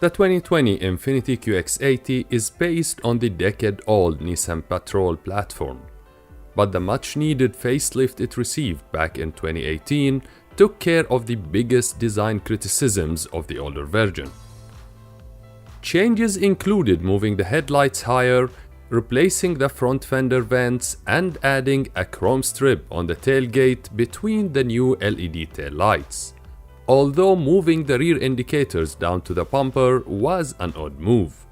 The 2020 Infiniti QX80 is based on the decade-old Nissan Patrol platform, but the much-needed facelift it received back in 2018 took care of the biggest design criticisms of the older version. Changes included moving the headlights higher, replacing the front fender vents, and adding a chrome strip on the tailgate between the new LED taillights. Although moving the rear indicators down to the bumper was an odd move.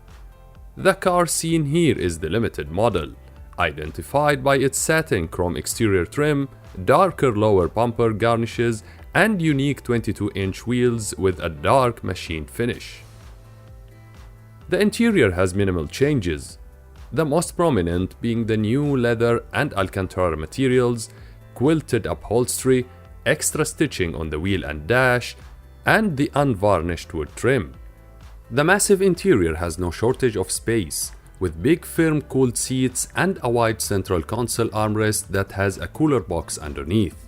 The car seen here is the limited model, identified by its satin chrome exterior trim, darker lower bumper garnishes, and unique 22-inch wheels with a dark machine finish. The interior has minimal changes, the most prominent being the new leather and Alcantara materials, quilted upholstery, extra stitching on the wheel and dash, and the unvarnished wood trim. The massive interior has no shortage of space, with big firm cooled seats and a wide central console armrest that has a cooler box underneath,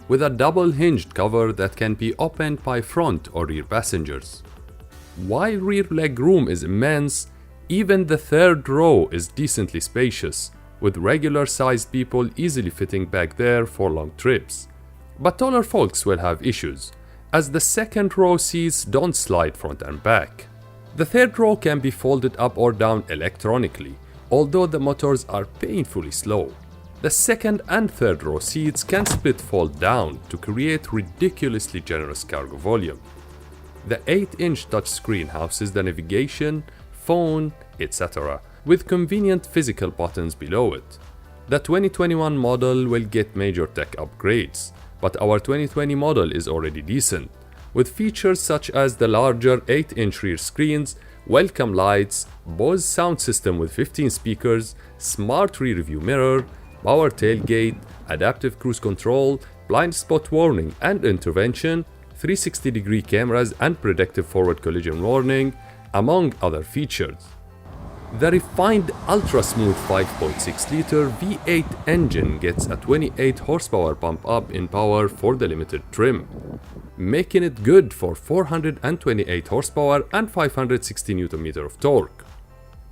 with a double hinged cover that can be opened by front or rear passengers. While rear legroom is immense, even the third row is decently spacious, with regular-sized people easily fitting back there for long trips. But taller folks will have issues, as the second row seats don't slide front and back. The third row can be folded up or down electronically, although the motors are painfully slow. The second and third row seats can split fold down to create ridiculously generous cargo volume. The 8-inch touchscreen houses the navigation, phone, etc., with convenient physical buttons below it. The 2021 model will get major tech upgrades, but our 2020 model is already decent, with features such as the larger 8-inch rear screens, welcome lights, Bose sound system with 15 speakers, smart rear view mirror, power tailgate, adaptive cruise control, blind spot warning and intervention, 360-degree cameras and predictive forward collision warning, among other features. The refined ultra-smooth 5.6-liter V8 engine gets a 28 horsepower bump up in power for the limited trim, making it good for 428 horsepower and 560 Nm of torque.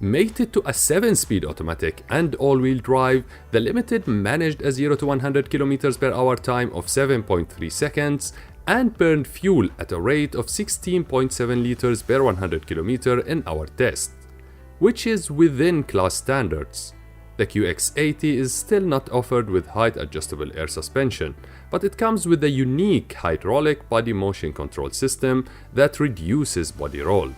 Mated to a 7-speed automatic and all-wheel drive, the Limited managed a 0 to 100 km/h time of 7.3 seconds and burned fuel at a rate of 16.7 liters per 100 km in our test, which is within class standards. The QX80 is still not offered with height-adjustable air suspension, but it comes with a unique hydraulic body motion control system that reduces body roll.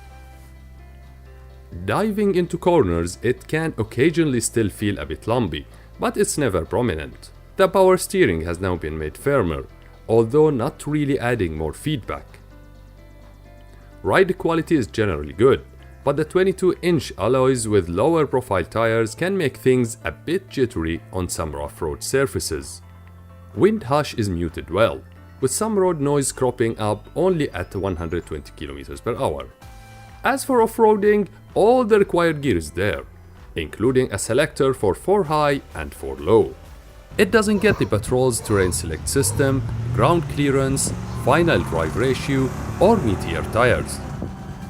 Diving into corners, it can occasionally still feel a bit lumpy, but it's never prominent. The power steering has now been made firmer, although not really adding more feedback. Ride quality is generally good, but the 22-inch alloys with lower profile tires can make things a bit jittery on some rough road surfaces. Wind hush is muted well, with some road noise cropping up only at 120 km/h. As for off-roading, all the required gear is there, including a selector for 4 high and 4 low. It doesn't get the Patrol's terrain select system, ground clearance, final drive ratio, or meteor tires,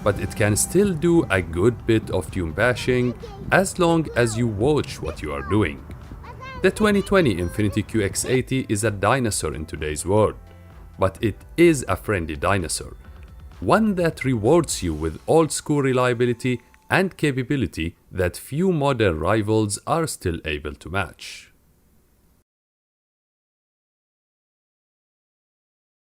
but it can still do a good bit of tune bashing as long as you watch what you are doing. The 2020 Infiniti QX80 is a dinosaur in today's world, but it is a friendly dinosaur, one that rewards you with old-school reliability and capability that few modern rivals are still able to match.